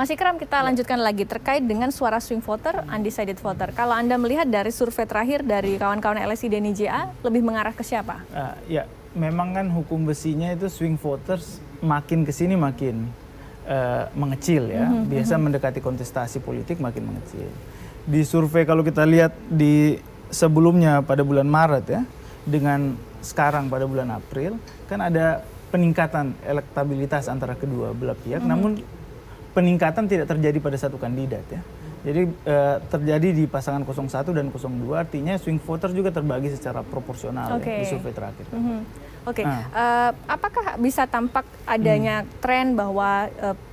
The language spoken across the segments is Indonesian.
Mas Ikram, kita lanjutkan lagi terkait dengan suara swing voter, undecided voter. Kalau Anda melihat dari survei terakhir dari kawan-kawan LSI dan IJA, lebih mengarah ke siapa? Ya, memang kan hukum besinya itu swing voters makin kesini makin mengecil ya. Biasa mendekati kontestasi politik makin mengecil. Di survei kalau kita lihat di sebelumnya pada bulan Maret ya, dengan sekarang pada bulan April, kan ada peningkatan elektabilitas antara kedua belah pihak, namun peningkatan tidak terjadi pada satu kandidat ya. Jadi terjadi di pasangan 01 dan 02, artinya swing voter juga terbagi secara proporsional ya, di survei terakhir. Apakah bisa tampak adanya tren bahwa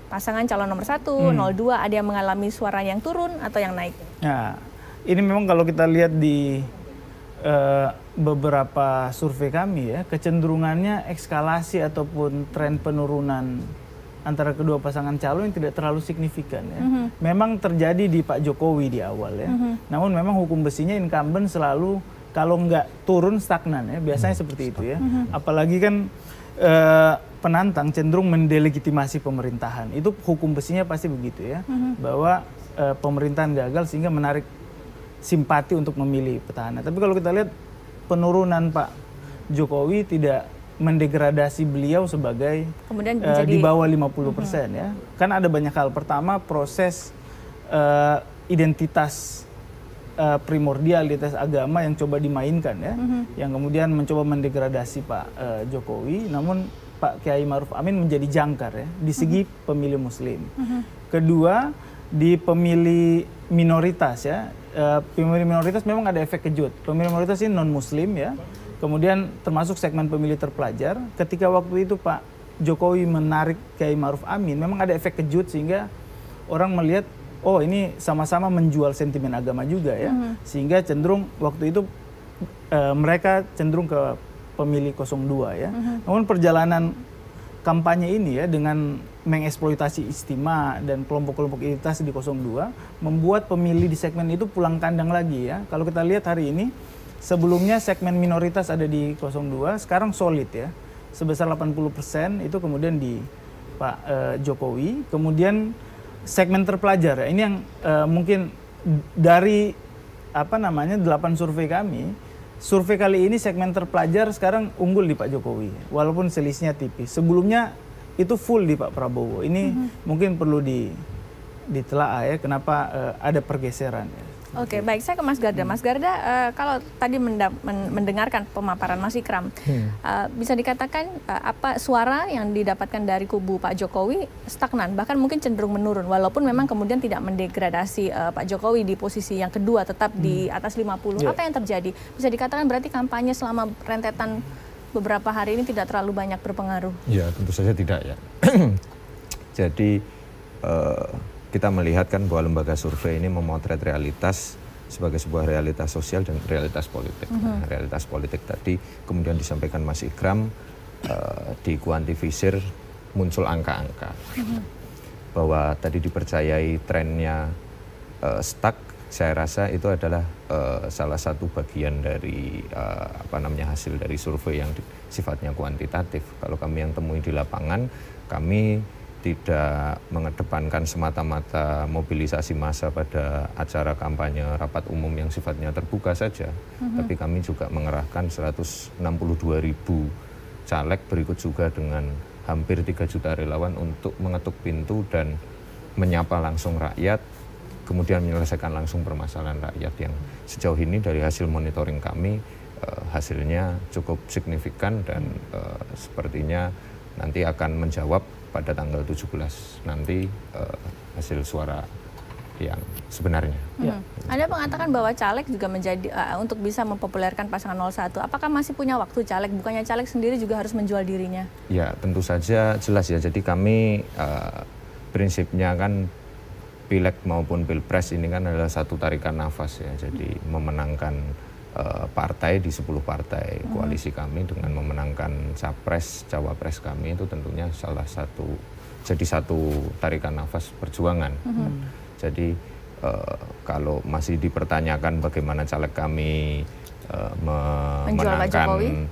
pasangan calon nomor 1, 02 ada yang mengalami suara yang turun atau yang naik? Nah, ini memang kalau kita lihat di beberapa survei kami ya, kecenderungannya eskalasi ataupun tren penurunan antara kedua pasangan calon yang tidak terlalu signifikan ya. Memang terjadi di Pak Jokowi di awal ya. Namun memang hukum besinya incumbent selalu kalau nggak turun stagnan ya, biasanya seperti itu ya. Apalagi kan penantang cenderung mendelegitimasi pemerintahan. Itu hukum besinya pasti begitu ya. Bahwa pemerintahan gagal sehingga menarik simpati untuk memilih petahana. Tapi kalau kita lihat penurunan Pak Jokowi tidak mendegradasi beliau sebagai di bawah 50% ya. Kan ada banyak hal. Pertama, proses identitas primordial, identitas agama yang coba dimainkan ya. Yang kemudian mencoba mendegradasi Pak Jokowi. Namun Pak Kiai Ma'ruf Amin menjadi jangkar ya di segi pemilih muslim. Kedua, di pemilih minoritas ya. Pemilih minoritas memang ada efek kejut. Pemilih minoritas ini non-muslim ya. Kemudian termasuk segmen pemilih terpelajar. Ketika waktu itu Pak Jokowi menarik Kiai Ma'ruf Amin, memang ada efek kejut sehingga orang melihat, oh ini sama-sama menjual sentimen agama juga ya. Sehingga cenderung waktu itu mereka cenderung ke pemilih 02 ya. Namun perjalanan kampanye ini ya dengan mengeksploitasi istimewa dan kelompok-kelompok identitas di 02 membuat pemilih di segmen itu pulang kandang lagi ya. Kalau kita lihat hari ini, sebelumnya segmen minoritas ada di 02, sekarang solid ya. Sebesar 80% itu kemudian di Pak Jokowi. Kemudian segmen terpelajar ya. Ini yang mungkin dari 8 survei kami, survei kali ini segmen terpelajar sekarang unggul di Pak Jokowi, walaupun selisihnya tipis. Sebelumnya itu full di Pak Prabowo. Ini mungkin perlu ditelaah ya, kenapa ada pergeseran ya. Oke, baik. Saya ke Mas Garda. Mas Garda, kalau tadi mendengarkan pemaparan Mas Ikram, bisa dikatakan apa suara yang didapatkan dari kubu Pak Jokowi stagnan, bahkan mungkin cenderung menurun, walaupun memang kemudian tidak mendegradasi Pak Jokowi di posisi yang kedua, tetap di atas 50. Apa yang terjadi? Bisa dikatakan berarti kampanye selama rentetan beberapa hari ini tidak terlalu banyak berpengaruh? Ya, tentu saja tidak ya. Jadi kita melihat kan bahwa lembaga survei ini memotret realitas sebagai sebuah realitas sosial dan realitas politik. Nah, realitas politik tadi kemudian disampaikan Mas Ikram, dikuantifisir muncul angka-angka. Bahwa tadi dipercayai trennya stuck, saya rasa itu adalah salah satu bagian dari hasil dari survei yang sifatnya kuantitatif. Kalau kami yang temui di lapangan, kami tidak mengedepankan semata-mata mobilisasi massa pada acara kampanye rapat umum yang sifatnya terbuka saja, tapi kami juga mengerahkan 162.000 caleg, berikut juga dengan hampir 3 juta relawan untuk mengetuk pintu dan menyapa langsung rakyat, kemudian menyelesaikan langsung permasalahan rakyat yang sejauh ini dari hasil monitoring kami hasilnya cukup signifikan dan sepertinya nanti akan menjawab pada tanggal 17 nanti hasil suara yang sebenarnya. Anda mengatakan bahwa caleg juga menjadi untuk bisa mempopulerkan pasangan 01. Apakah masih punya waktu caleg? Bukannya caleg sendiri juga harus menjual dirinya? Ya, tentu saja jelas ya. Jadi kami prinsipnya kan pileg maupun pilpres ini kan adalah satu tarikan nafas ya. Jadi memenangkan partai di 10 partai koalisi kami dengan memenangkan capres, cawapres kami itu tentunya salah satu, jadi satu tarikan nafas perjuangan. Jadi kalau masih dipertanyakan bagaimana caleg kami memenangkan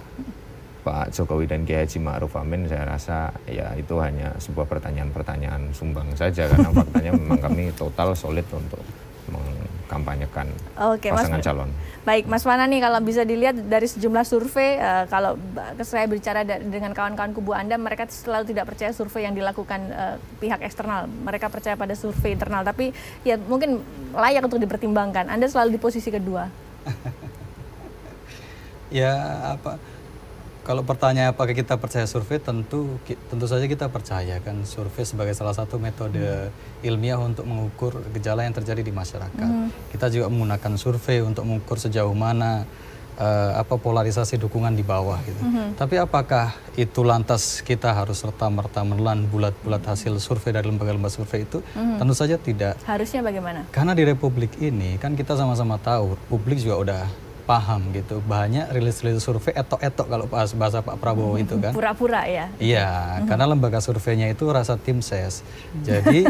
Pak Jokowi dan Kiai Haji Ma'ruf Amin, saya rasa ya itu hanya sebuah pertanyaan-pertanyaan sumbang saja, karena faktanya memang kami total solid untuk mengkampanyekan pasangan calon. Baik, Mas Fana nih, kalau bisa dilihat dari sejumlah survei, kalau saya bicara dengan kawan-kawan kubu Anda, mereka selalu tidak percaya survei yang dilakukan pihak eksternal. Mereka percaya pada survei internal, tapi ya mungkin layak untuk dipertimbangkan. Anda selalu di posisi kedua. Ya, kalau pertanyaan apakah kita percaya survei, tentu saja kita percaya kan survei sebagai salah satu metode ilmiah untuk mengukur gejala yang terjadi di masyarakat. Kita juga menggunakan survei untuk mengukur sejauh mana polarisasi dukungan di bawah gitu. Tapi apakah itu lantas kita harus serta-merta menelan bulat-bulat hasil survei dari lembaga-lembaga survei itu? Tentu saja tidak. Harusnya bagaimana? Karena di Republik ini kan kita sama-sama tahu, publik juga udah paham gitu, banyak rilis-rilis survei etok-etok kalau bahasa Pak Prabowo itu kan. Pura-pura ya? Iya, karena lembaga surveinya itu rasa tim ses. Jadi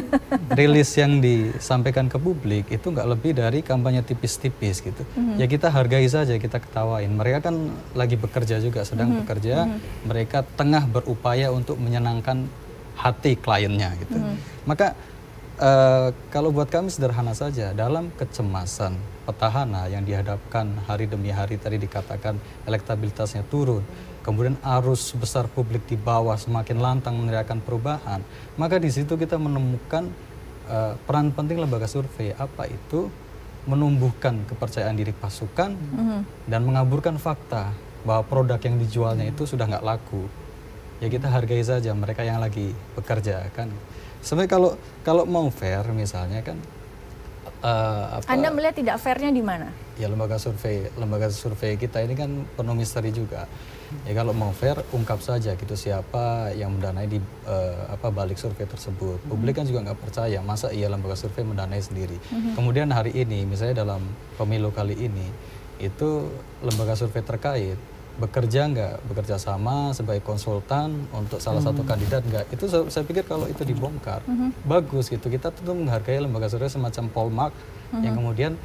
rilis yang disampaikan ke publik itu nggak lebih dari kampanye tipis-tipis gitu. Ya kita hargai saja, kita ketawain. Mereka kan lagi bekerja juga, sedang bekerja. Mereka tengah berupaya untuk menyenangkan hati kliennya gitu. Maka kalau buat kami sederhana saja, dalam kecemasan petahana yang dihadapkan hari demi hari, tadi dikatakan elektabilitasnya turun, kemudian arus besar publik di bawah semakin lantang meneriakan perubahan, maka di situ kita menemukan peran penting lembaga survei. Apa itu? Menumbuhkan kepercayaan diri pasukan dan mengaburkan fakta bahwa produk yang dijualnya itu sudah nggak laku. Ya kita hargai saja mereka yang lagi bekerja kan. Sebenarnya kalau mau fair misalnya kan, Anda melihat tidak fairnya di mana? Ya lembaga survei kita ini kan penuh misteri juga. Ya kalau mau fair, ungkap saja gitu siapa yang mendanai di balik survei tersebut. Publik kan juga nggak percaya, masa iya lembaga survei mendanai sendiri. Kemudian hari ini, misalnya dalam pemilu kali ini, itu lembaga survei terkait bekerja sama sebagai konsultan untuk salah satu kandidat nggak, itu saya pikir kalau itu dibongkar bagus gitu. Kita tentu menghargai lembaga survei semacam Polmark yang kemudian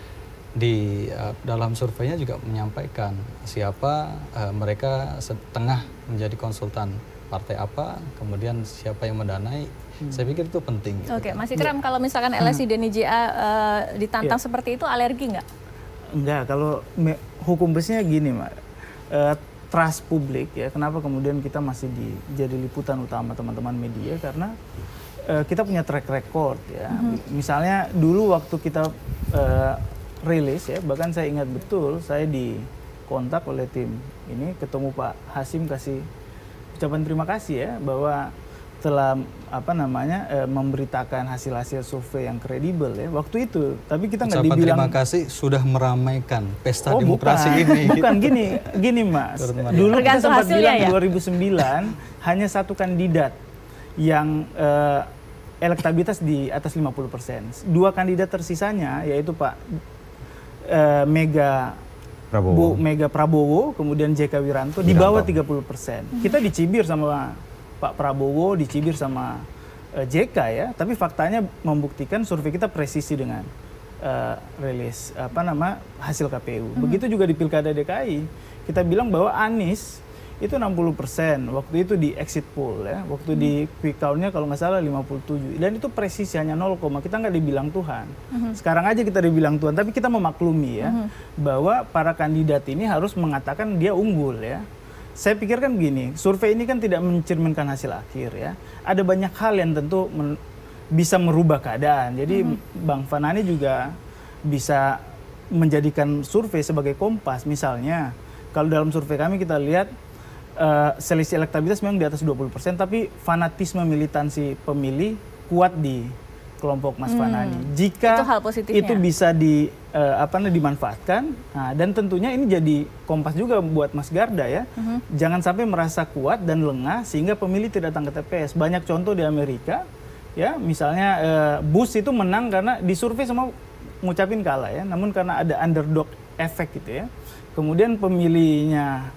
di dalam surveinya juga menyampaikan siapa mereka setengah menjadi konsultan partai apa, kemudian siapa yang mendanai. Saya pikir itu penting gitu. Oke, Mas Ikram, kalau misalkan LSI Denny JA ditantang seperti itu, alergi nggak? Enggak, kalau hukum besarnya gini, Mbak. Trust publik ya, kenapa kemudian kita masih jadi liputan utama teman-teman media, karena kita punya track record ya. Misalnya dulu waktu kita rilis ya, bahkan saya ingat betul saya dikontak oleh tim ini, ketemu Pak Hasim, kasih ucapan terima kasih ya bahwa telah memberitakan hasil-hasil survei yang kredibel ya waktu itu. Tapi kita nggak dibilang terima kasih sudah meramaikan pesta demokrasi ini. Bukan gini Mas. Dulu kita sempat bilang 2009 hanya satu kandidat yang elektabilitas di atas 50%. Dua kandidat tersisanya yaitu Pak Mega Prabowo, kemudian JK Wiranto di bawah 30%. Kita dicibir sama Pak Prabowo, dicibir sama JK ya, tapi faktanya membuktikan survei kita presisi dengan rilis hasil KPU. Begitu juga di Pilkada DKI, kita bilang bahwa Anies itu 60%, waktu itu di exit poll ya, waktu di quick count-nya kalau nggak salah 57, dan itu presisi hanya 0, kita nggak dibilang Tuhan. Sekarang aja kita dibilang Tuhan, tapi kita memaklumi ya, bahwa para kandidat ini harus mengatakan dia unggul ya. Saya pikir kan begini, survei ini kan tidak mencerminkan hasil akhir ya. Ada banyak hal yang tentu bisa merubah keadaan. Jadi Bang Fanani juga bisa menjadikan survei sebagai kompas. Misalnya, kalau dalam survei kami kita lihat selisih elektabilitas memang di atas 20%, tapi fanatisme militansi pemilih kuat di kelompok Mas Fanani. Jika itu bisa dimanfaatkan, dan tentunya ini jadi kompas juga buat Mas Garda ya. Jangan sampai merasa kuat dan lengah sehingga pemilih tidak datang ke TPS. Banyak contoh di Amerika, ya misalnya Bush itu menang karena disurvei semua ngucapin kalah ya, namun karena ada underdog effect gitu ya. Kemudian pemilihnya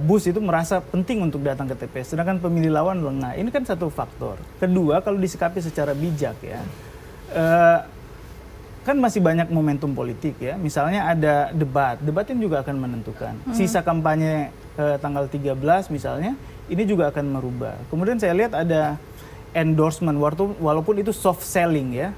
Bush itu merasa penting untuk datang ke TPS, sedangkan pemilih lawan lengah. Ini kan satu faktor. Kedua, kalau disikapi secara bijak ya, kan masih banyak momentum politik ya. Misalnya ada debat ini juga akan menentukan. Sisa kampanye tanggal 13 misalnya, ini juga akan merubah. Kemudian saya lihat ada endorsement, walaupun itu soft selling ya.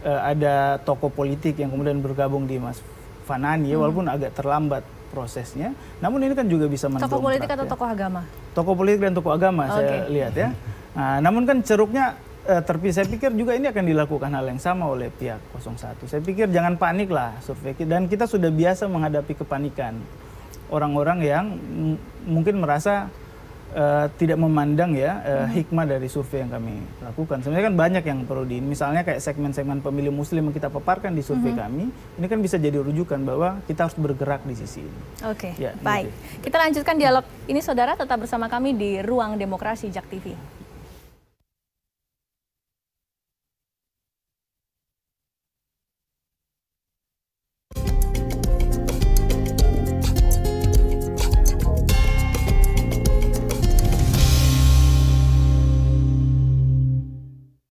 Ada tokoh politik yang kemudian bergabung di Mas Fanani, walaupun agak terlambat prosesnya. Namun ini kan juga bisa mendongkrak. Tokoh politik atau tokoh agama? Tokoh politik dan tokoh agama saya lihat ya. Nah, namun kan ceruknya terpisah. Saya pikir juga ini akan dilakukan hal yang sama oleh pihak 01. Saya pikir jangan panik lah survei, dan kita sudah biasa menghadapi kepanikan orang-orang yang mungkin merasa tidak memandang ya hikmah dari survei yang kami lakukan. Sebenarnya kan banyak yang perlu misalnya kayak segmen-segmen pemilih muslim yang kita paparkan di survei kami, ini kan bisa jadi rujukan bahwa kita harus bergerak di sisi ini. Oke, baik. Kita lanjutkan dialog ini, saudara, tetap bersama kami di Ruang Demokrasi JAK TV.